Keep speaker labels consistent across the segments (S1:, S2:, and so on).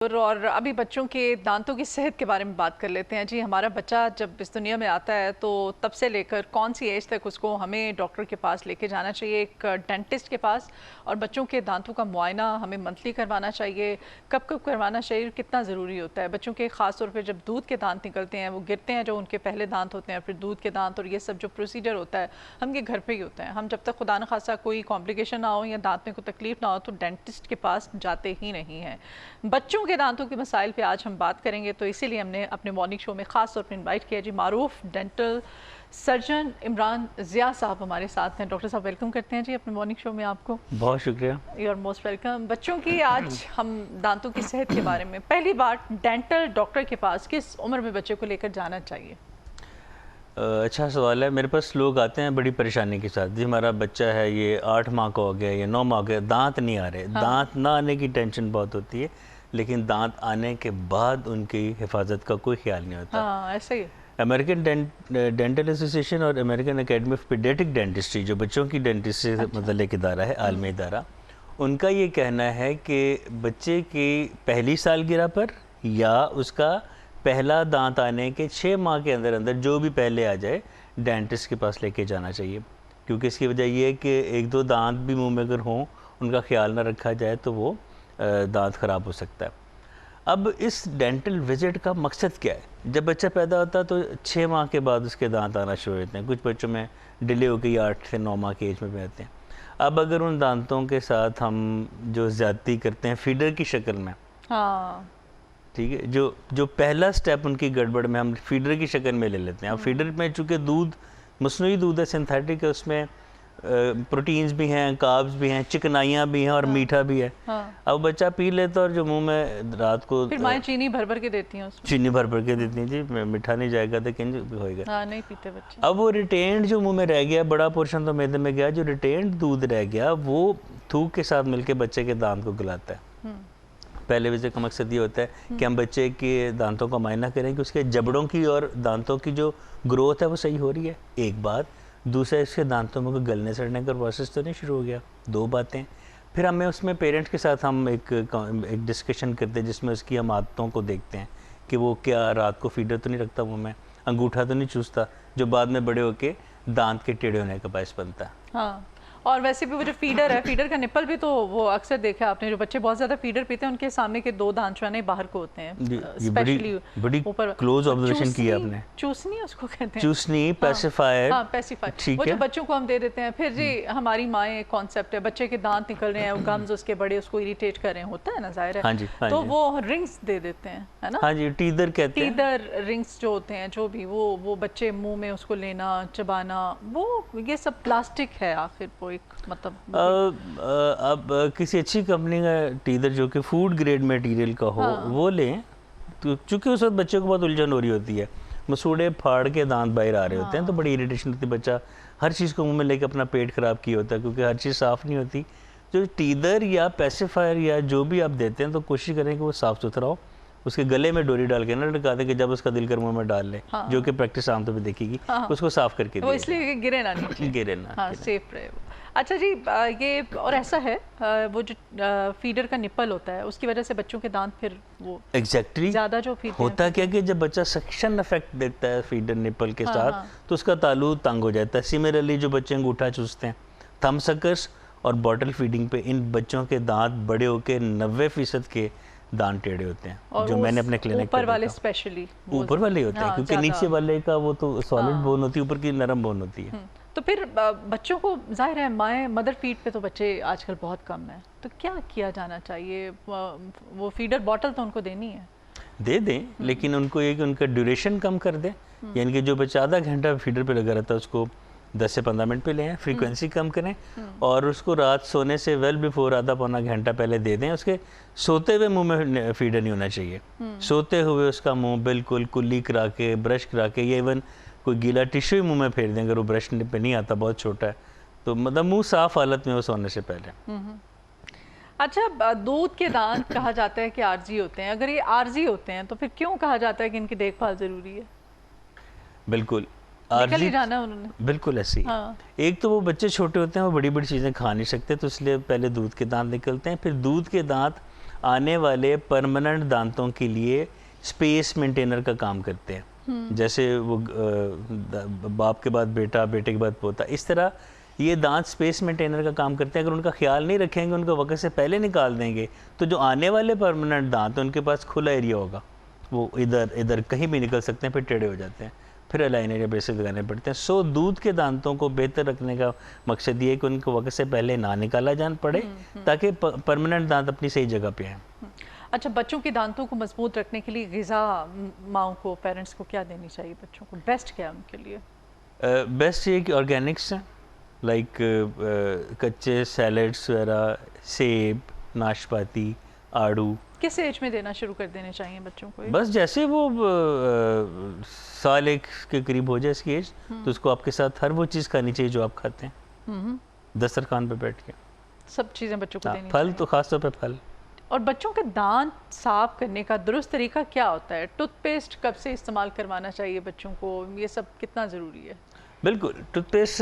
S1: और अभी बच्चों के दांतों की सेहत के बारे में बात कर लेते हैं जी। हमारा बच्चा जब इस दुनिया में आता है तो तब से लेकर कौन सी एज तक उसको हमें डॉक्टर के पास लेके जाना चाहिए, एक डेंटिस्ट के पास, और बच्चों के दांतों का मुआयना हमें मंथली करवाना चाहिए, कब कब करवाना चाहिए, कितना ज़रूरी होता है। बच्चों के ख़ास तौर पर जब दूध के दांत निकलते हैं, वो गिरते हैं जो उनके पहले दांत होते हैं, फिर दूध के दांत, और ये सब जो प्रोसीजर होता है हम ये घर पर ही होते हैं। हम जब तक खुदा न खासा कोई कॉम्प्लिकेशन ना हो या दांत में कोई तकलीफ ना हो तो डेंटिस्ट के पास जाते ही नहीं हैं। बच्चों के दांतों के मसाइल पे आज हम बात करेंगे, तो इसीलिए हमने अपने मॉर्निंग शो में ख़ास तौर पर इनवाइट किया जी मारूफ डेंटल सर्जन इमरान ज़िया साहब हमारे साथ हैं। डॉक्टर साहब वेलकम करते हैं जी अपने मॉर्निंग शो में आपको।
S2: बहुत शुक्रिया।
S1: You are most welcome. बच्चों की आज हम दांतों की सेहत के बारे में, पहली बार डेंटल डॉक्टर के पास किस उम्र में बच्चे को लेकर जाना चाहिए?
S2: अच्छा सवाल है। मेरे पास लोग आते हैं बड़ी परेशानी के साथ, जी हमारा बच्चा है ये 8 माह का हो गया या 9 माह का, दांत नहीं आ रहे। हाँ। दांत ना आने की टेंशन बहुत होती है, लेकिन दांत आने के बाद उनकी हिफाजत का कोई ख्याल नहीं होता।
S1: हाँ, ऐसे ही।
S2: अमेरिकन डेंटल एसोसिएशन और American academy of paediatric dentistry, जो बच्चों की डेंटिस्ट्री से मतलब इदारा है, आलमी इदारा, उनका ये कहना है कि बच्चे की पहली सालगिरह पर या उसका पहला दांत आने के 6 माह के अंदर अंदर जो भी पहले आ जाए डेंटिस्ट के पास लेके जाना चाहिए। क्योंकि इसकी वजह ये है कि एक दो दांत भी मुंह में अगर हों, उनका ख्याल ना रखा जाए तो वो दांत ख़राब हो सकता है। अब इस डेंटल विजिट का मकसद क्या है? जब बच्चा पैदा होता है तो 6 माह के बाद उसके दांत आना शुरू होते हैं। कुछ बच्चों में डिले हो गई 8 से 9 माह की एज में भी आते हैं। अब अगर उन दांतों के साथ हम जो ज़्यादती करते हैं फीडर की शक्ल में, हाँ ठीक है, जो पहला स्टेप उनकी गड़बड़ में हम फीडर की शक्ल में ले लेते हैं। अब फीडर में चूँकि दूध मसनूई दूध है, सिंथेटिक है, उसमें प्रोटीन्स भी हैं, कार्ब्स भी हैं, चिकनाइयाँ भी हैं और मीठा भी है। हाँ। अब बच्चा पी लेता है और जो मुंह में रात को
S1: फिर माएँ चीनी भर भर के देती हैं उसमें।
S2: चीनी भर भर के देती हैं जी, मीठा नहीं जाएगा तो किंज होएगा।
S1: हाँ, नहीं पीते बच्चे।
S2: अब वो रिटेन्ड जो मुंह में रह गया, बड़ा पोर्शन तो मैदे में गया, जो रिटेन्ड दूध रह गया वो थूक के साथ मिलके बच्चे के दांत को गलाता है। पहले विजिट का मकसद ये होता है कि हम बच्चे के दांतों का मायना करें कि उसके जबड़ों की और दांतों की जो ग्रोथ है वो सही हो रही है, एक बात। दूसरा, इसके दांतों में कोई गलने सड़ने का प्रोसेस तो नहीं शुरू हो गया, 2 बातें। फिर हमें उसमें पेरेंट्स के साथ हम एक डिस्कशन करते हैं जिसमें उसकी हम आदतों को देखते हैं कि वो क्या रात को फीडर तो नहीं रखता मुँह में, अंगूठा तो नहीं चूसता, जो बाद में बड़े होके दांत के टेढ़े होने का बायस बनता है।
S1: हाँ, और वैसे भी वो जो फीडर है, फीडर का निप्पल भी तो वो अक्सर देखा आपने, जो बच्चे बहुत ज़्यादा फीडर पीते हैं उनके सामने के 2 दांत जो है बाहर को होते हैं।
S2: स्पेशली बड़ी क्लोज ऑब्जर्वेशन की आपने।
S1: चूसनी उसको कहते हैं,
S2: चूसनी, पैसिफायर।
S1: हाँ, पैसिफायर, वो जो बच्चों को हम दे देते हैं। फिर जी हमारी माएँ, कॉन्सेप्ट है बच्चे के दांत निकल रहे हैं, वो गम्स उसके बड़े उसको इरिटेट कर रहे हैं, होता है ना, जाहिर है।
S2: हाँ जी, हाँ
S1: तो वो रिंग्स दे देते हैं, है ना।
S2: हाँ जी, टीदर कहते हैं।
S1: टीदर रिंग्स जो होते हैं, जो भी वो बच्चे मुंह में उसको लेना, चबाना, वो ये सब प्लास्टिक है आखिर, वो एक मतलब
S2: अब किसी अच्छी कंपनी का टीदर जो कि फूड ग्रेड मटेरियल का हो, हाँ। वो लें, तो चूँकि उस वक्त बच्चे को बहुत उलझन हो रही होती है, मसूड़े फाड़ के दांत बाहर आ रहे होते हैं, तो बड़ी इरिटेशन होती है। बच्चा हर चीज़ को मुंह में लेके अपना पेट ख़राब किया होता है क्योंकि हर चीज़ साफ़ नहीं होती। जो टीदर या पैसिफायर या जो भी आप देते हैं तो कोशिश करें कि वो साफ़ सुथरा हो, उसके गले में डोरी डाल के ना लटका दें कि जब उसका दिल कर मुंह में डाल ले। हाँ। जो कि प्रैक्टिस आमतौर पे देखेगी। हाँ। उसको साफ़ करके
S1: वो इसलिए गिरे ना,
S2: गिरे ना,
S1: हाँ, सेफ रहे वो। अच्छा जी, ये और ऐसा है वो जो फीडर का निप्पल होता है उसकी वजह से बच्चों के दांत फिर वो
S2: एग्जैक्टली
S1: ज़्यादा जो
S2: होता क्या कि जब बच्चा सक्शन इफेक्ट देता है फीडर निप्पल के साथ, तो उसका तालु तंग हो जाता है। सिमिलरली जो बच्चे अंगूठा चूसते हैं, थंब सकर्स और बॉटल फीडिंग पे इन बच्चों के दांत बड़े होकर 90% के दांत टेढ़े होते हैं, जो मैंने अपने क्लिनिक
S1: ऊपर वाले स्पेशली
S2: ऊपर वाले होते हैं, क्योंकि नीचे वाले का वो तो सॉलिड बोन होती है, ऊपर की नरम बोन होती है।
S1: तो फिर बच्चों को जाहिर है माएँ मदर फीड पे तो बच्चे आजकल बहुत कम है, तो क्या किया जाना चाहिए? वो फीडर बॉटल तो उनको देनी है, दे
S2: दें, लेकिन उनको एक उनका ड्यूरेशन कम कर दें। यानी कि जो बच्चा आधा घंटा फीडर पे लगा रहता है उसको 10 से 15 मिनट पे लें, फ्रीक्वेंसी कम करें और उसको रात सोने से वेल बिफोर आधा पौना घंटा पहले दे दें। उसके सोते हुए मुंह में फीडर नहीं होना चाहिए। सोते हुए उसका मुंह बिल्कुल कुल्ली करा के, ब्रश करा के, या इवन कोई गीला टिश्यू मुंह में फेर दें अगर वो ब्रश पे नहीं आता, बहुत छोटा है तो, मतलब मुंह साफ हालत में हो सोने से पहले।
S1: अच्छा, दूध के दांत कहा जाता है कि आर्जी होते हैं, अगर ये आर्जी होते हैं तो फिर क्यों कहा जाता है कि इनकी देखभाल ज़रूरी है?
S2: बिल्कुल
S1: निकल ही जाना उन्होंने,
S2: बिल्कुल ऐसे ही। हाँ। एक तो वो बच्चे छोटे होते हैं, वो बड़ी बड़ी चीज़ें खा नहीं सकते, तो इसलिए पहले दूध के दांत निकलते हैं, फिर दूध के दांत आने वाले परमानेंट दांतों के लिए स्पेस मेंटेनर का काम करते हैं। जैसे वो बाप के बाद बेटा, बेटे के बाद पोता, इस तरह ये दांत स्पेस मेंटेनर का काम करते हैं। अगर उनका ख्याल नहीं रखेंगे, उनको वक्त से पहले निकाल देंगे, तो जो आने वाले परमानेंट दांत हैं उनके पास खुला एरिया होगा, वो इधर इधर कहीं भी निकल सकते हैं, फिर टेढ़े हो जाते हैं, फिर अलाइनर या ब्रेसेस लगाने पड़ते हैं। सो दूध के दांतों को बेहतर रखने का मकसद ये है कि उनको वक्त से पहले ना निकाला जान पड़े, ताकि परमानेंट दांत अपनी सही जगह पे आएँ।
S1: अच्छा, बच्चों के दांतों को मजबूत रखने के लिए ग़िज़ा माँओं को, पेरेंट्स को क्या देनी चाहिए बच्चों को? बेस्ट क्या है उनके लिए?
S2: बेस्ट ये कि ऑर्गेनिक्स हैं, लाइक कच्चे सैलड्स वगैरह, सेब, नाशपाती, आड़ू।
S1: किस एज में देना शुरू कर देने चाहिए बच्चों को?
S2: बस जैसे वो साल एक के करीब हो जाए इसकी एज, तो उसको आपके साथ हर वो चीज़ खानी चाहिए जो आप खाते हैं, दस्तरखान पे बैठ के
S1: सब चीज़ें बच्चों को देनी
S2: फल
S1: चाहिए।
S2: तो खासतौर पे फल।
S1: और बच्चों के दांत साफ करने का दुरुस्त तरीका क्या होता है? टूथपेस्ट कब से इस्तेमाल करवाना चाहिए बच्चों को? ये सब कितना ज़रूरी है?
S2: बिल्कुल, टूथपेस्ट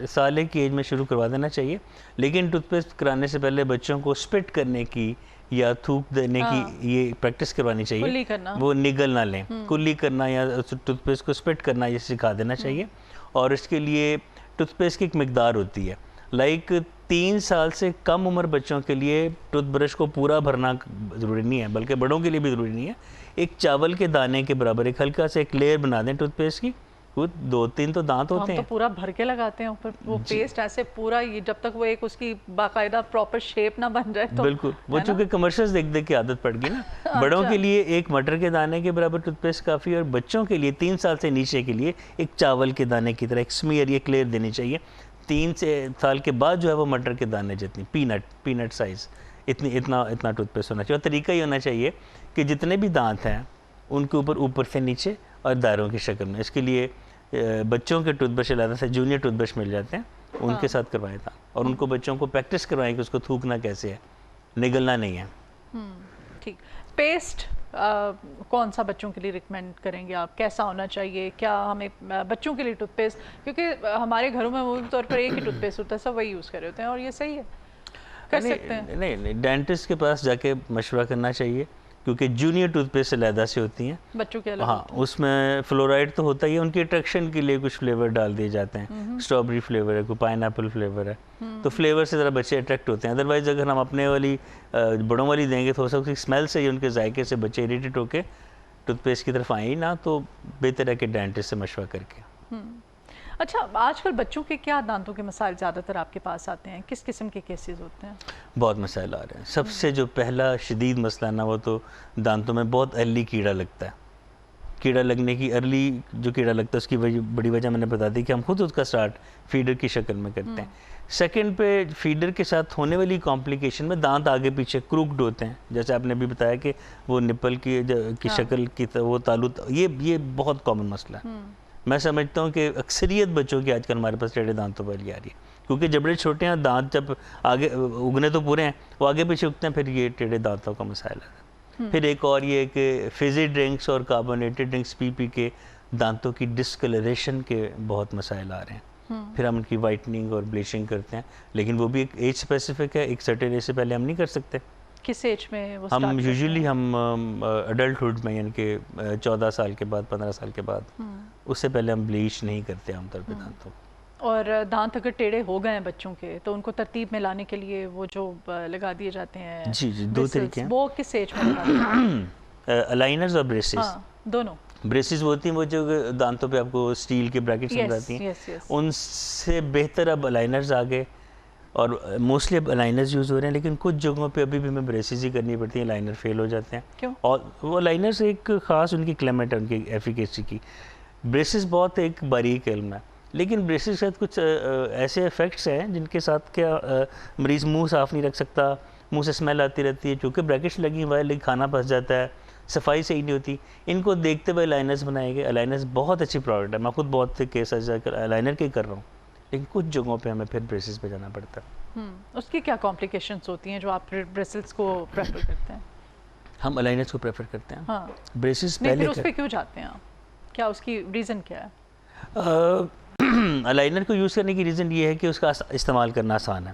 S2: साल एक की एज में शुरू करवा देना चाहिए, लेकिन टूथपेस्ट कराने से पहले बच्चों को स्पिट करने की या थूक देने की ये प्रैक्टिस करवानी चाहिए।
S1: कुल्ली करना,
S2: वो निगल ना लें, कुल्ली करना या टूथपेस्ट को स्पिट करना ये सिखा देना चाहिए। और इसके लिए टूथपेस्ट की एक मिकदार होती है, लाइक 3 साल से कम उम्र बच्चों के लिए टूथब्रश को पूरा भरना ज़रूरी नहीं है, बल्कि बड़ों के लिए भी ज़रूरी नहीं है। एक चावल के दाने के बराबर एक हल्का सा एक लेयर बना दें टूथपेस्ट की, वो 2-3 तो दांत होते हैं,
S1: हम तो पूरा भर के लगाते हैं ऊपर, वो पेस्ट ऐसे पूरा, ये जब तक वो एक उसकी बाकायदा प्रॉपर शेप ना बन जाए तो।
S2: बिल्कुल, वो चूंकि कमर्शियल्स देख देख के आदत पड़ गई ना। बड़ों के लिए एक मटर के दाने के बराबर टूथपेस्ट काफ़ी है, और बच्चों के लिए 3 साल से नीचे के लिए एक चावल के दाने की तरह एक स्मीयर, एक लेयर देनी चाहिए। 3 साल के बाद जो है वो मटर के दाने जितनी, पीनट साइज़, इतना टूथपेस्ट होना चाहिए। और तरीका ये होना चाहिए कि जितने भी दांत हैं उनके ऊपर से नीचे और दायरों की शक्ल में। इसके लिए बच्चों के टूथब्रश अलग से जूनियर टूथब्रश मिल जाते हैं, उनके साथ करवाएं था, और उनको बच्चों को प्रैक्टिस करवाएं कि उसको थूकना कैसे है, निगलना नहीं है।
S1: ठीक। पेस्ट कौन सा बच्चों के लिए रिकमेंड करेंगे आप? कैसा होना चाहिए? क्या हमें बच्चों के लिए टूथपेस्ट, क्योंकि हमारे घरों में मूल तौर पर एक ही टूथपेस्ट होता है, सब वही यूज़ कर रहे होते हैं, और ये सही है, कर सकते हैं?
S2: नहीं, डेंटिस्ट के पास जाके मशवरा करना चाहिए, क्योंकि जूनियर टूथपेस्ट अलग से होती हैं,
S1: बच्चों के अलग।
S2: हाँ, उसमें फ्लोराइड तो होता ही है, उनकी अट्रैक्शन के लिए कुछ फ्लेवर डाल दिए जाते हैं, स्ट्रॉबेरी फ्लेवर है, कोई पाइनएप्पल फ्लेवर है, तो फ्लेवर से ज़रा बच्चे अट्रैक्ट होते हैं। अदरवाइज़ अगर हम अपने वाली बड़ों वाली देंगे तो हो सकता है स्मेल से ही, उनके जायके से बच्चे इरिटेट होकर टूथपेस्ट की तरफ आए ही ना, तो बेहतर है कि डेंटिस्ट से मशवरा करके।
S1: अच्छा, आजकल बच्चों के क्या दांतों के मसाइल ज़्यादातर आपके पास आते हैं? किस किस्म के केसेस होते हैं?
S2: बहुत मसाइल आ रहे हैं। सबसे जो पहला शदीद मसला ना, वो तो दांतों में बहुत अर्ली कीड़ा लगता है। कीड़ा लगने की अर्ली जो कीड़ा लगता है उसकी बड़ी वजह मैंने बता दी कि हम खुद उसका स्टार्ट फीडर की शक्ल में करते हैं। सेकंड पे फीडर के साथ होने वाली कॉम्प्लिकेशन में दांत आगे पीछे क्रूक्ड होते हैं, जैसे आपने भी बताया कि वो निप्पल की शक्ल की वो तालु, ये बहुत कॉमन मसला है। मैं समझता हूँ कि अक्सरियत बच्चों की आजकल हमारे पास टेढ़े दांतों वाली आ रही है, क्योंकि जबड़े छोटे हैं, दांत जब आगे उगने तो पूरे हैं, वो आगे पीछे उगते हैं, फिर ये टेढ़े दांतों का मसाइल है। फिर एक और ये कि फिजी ड्रिंक्स और कार्बोनेटेड ड्रिंक्स पी के दांतों की डिस्कलरेशन के बहुत मसाइल आ रहे हैं। फिर हम उनकी वाइटनिंग और ब्लीचिंग करते हैं, लेकिन वो भी एक एज स्पेसिफिक है, एक सर्टेन एज से पहले हम नहीं कर सकते।
S1: किस एज में वो
S2: हम यूजुअली हम अडल्टहुड में, यानी कि 14 साल के बाद, 15 साल के बाद, उससे पहले हम ब्लीच नहीं करते आमतौर पे दांतों।
S1: और दांत अगर टेढ़े हो गए हैं बच्चों के, तो उनको तरतीब में लाने के लिए वो जो लगा दिए जाते हैं,
S2: जी 2 तरीके हैं।
S1: वो किस एज में लगाते हैं?
S2: अलाइनर्स और ब्रेसेस।
S1: हाँ, दोनों।
S2: ब्रेसेस वो होती हैं वो जो दांतों पे आपको स्टील के ब्रैकेट्स लग जाती हैं, उनसे बेहतर अब अलाइनर्स आ गए, और मोस्टली अब अलाइनर्स यूज़ हो रहे हैं, लेकिन कुछ जगहों पे अभी भी हमें ब्रेसेस ही करनी पड़ती है, अलाइनर फेल हो जाते हैं।
S1: क्यों?
S2: और वो अलाइनर्स एक ख़ास उनकी क्लेमेट है, उनकी एफिकेसी की। ब्रेसेस बहुत एक बारीक इल्म है, लेकिन ब्रेसेस के साथ कुछ ऐसे इफ़ेक्ट्स हैं जिनके साथ क्या मरीज़ मुंह साफ़ नहीं रख सकता, मुंह से स्मेल आती रहती है, क्योंकि ब्रैकेट्स लगी हुई है, लेकिन खाना फंस जाता है, सफाई सही नहीं होती। इनको देखते हुए अलाइनर्स बनाए गए। अलाइनर्स बहुत अच्छी प्रोडक्ट है, मैं खुद बहुत से केस अलाइनर के कर रहा हूँ, लेकिन कुछ जगहों पे हमें फिर ब्रेसेस पे जाना पड़ता है।
S1: उसकी क्या कॉम्प्लिकेशंस होती हैं जो आप ब्रेसेस को प्रेफर करते हैं?
S2: हम अलाइनर्स को प्रेफर करते हैं।
S1: हाँ,
S2: ब्रेसेस पहले
S1: फिर उस पे क्यों जाते हैं आप? क्या उसकी रीज़न क्या है?
S2: अलाइनर को यूज़ करने की रीज़न ये है कि उसका इस्तेमाल करना आसान है।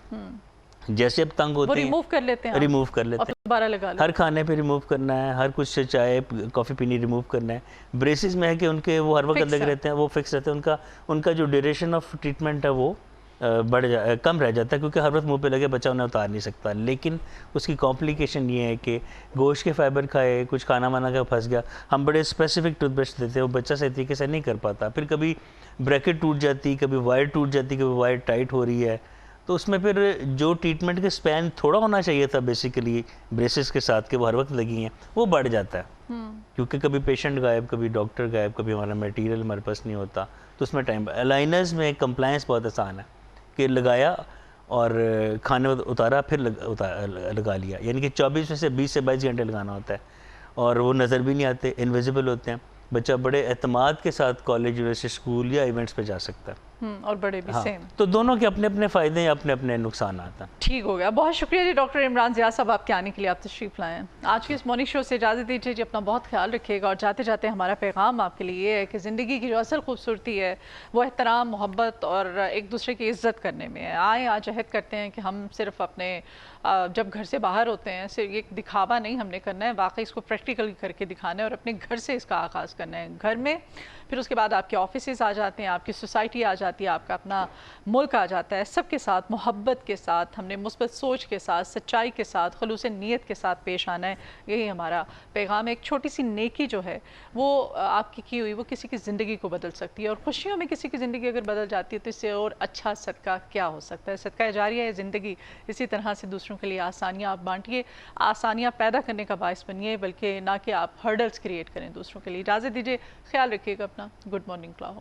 S2: जैसे अब तंग
S1: वो
S2: होते हैं
S1: रिमूव कर लेते हैं आप?
S2: रिमूव कर
S1: और
S2: लेते
S1: फिर
S2: हैं।
S1: दोबारा लगा लेते
S2: हर खाने पे रिमूव करना है, हर कुछ से चाय कॉफ़ी पीनी रिमूव करना है। ब्रेसेस में है कि उनके वो हर वक्त
S1: Fix
S2: लगे
S1: है।
S2: रहते हैं, वो फिक्स रहते हैं। उनका जो ड्यूरेशन ऑफ ट्रीटमेंट है वो कम रह जाता है, क्योंकि हर वक्त मुंह पे लगे बच्चा उन्हें उतार नहीं सकता। लेकिन उसकी कॉम्प्लिकेशन ये है कि गोश्त के फाइबर खाए, कुछ खाना वाना का फंस गया, हम बड़े स्पेसिफिक टूथब्रश देते हैं, वो बच्चा सही तरीके से नहीं कर पाता। फिर कभी ब्रैकेट टूट जाती, कभी वायर टूट जाती, कभी वायर टाइट हो रही है, तो उसमें फिर जो ट्रीटमेंट के स्पैन थोड़ा होना चाहिए था बेसिकली ब्रेसेस के साथ के वो हर वक्त लगी हैं, वो बढ़ जाता है। क्योंकि कभी पेशेंट गायब, कभी डॉक्टर गायब, कभी हमारा मटेरियल हमारे पास नहीं होता, तो उसमें टाइम। अलाइनर्स में कंप्लायंस बहुत आसान है कि लगाया और खाने उतारा, फिर लगा लिया, यानी कि 24 में से 20 से 22 घंटे लगाना होता है, और वो नज़र भी नहीं आते, इनविजिबल होते हैं। बच्चा बड़े एतमाद के साथ कॉलेज, यूनिवर्सिटी, स्कूल या इवेंट्स पे जा सकता है।
S1: और बड़े भी
S2: हाँ,
S1: सेम।
S2: तो दोनों के अपने अपने फ़ायदे हैं, अपने अपने नुकसान हैं।
S1: ठीक हो गया, बहुत शुक्रिया जी डॉक्टर इमरान ज़िया साहब आपके आने के लिए, आप तशरीफ़ लाए हैं। आज के इस मॉर्निंग शो से इजाज़त दीजिए जी, अपना बहुत ख्याल रखिएगा। और जाते जाते हमारा पैगाम आपके लिए ये है कि ज़िंदगी की जो असल खूबसूरती है वो एहतराम, मोहब्बत और एक दूसरे की इज़्ज़त करने में है। आए आज अहद करते हैं कि हम सिर्फ अपने जब घर से बाहर होते हैं सिर्फ एक दिखावा नहीं हमने करना है, वाकई इसको प्रैक्टिकल करके दिखाना है और अपने घर से इसका आगाज़ करना है। घर में, फिर उसके बाद आपके ऑफिसेज आ जाते हैं, आपकी सोसाइटी आ जाती है, आपका अपना मुल्क आ जाता है। सबके साथ मोहब्बत के साथ हमने मुस्बत सोच के साथ, सच्चाई के साथ, खलूस नीयत के साथ पेश आना है। यही हमारा पैगाम है। एक छोटी सी नेकी जो है वो आपकी की हुई वो किसी की ज़िंदगी को बदल सकती है, और खुशियों में किसी की ज़िंदगी अगर बदल जाती है तो इससे और अच्छा सदका क्या हो सकता है। सदका जारिया है ज़िंदगी। इसी तरह से दूसरों के लिए आसानियाँ आप बांटिए, आसानियाँ पैदा करने का बायस बनिए, बल्कि ना कि आप हर्डल्स क्रिएट करें दूसरों के लिए। इजाज़त दीजिए, ख्याल रखिएगा अपना। Good morning Lahore.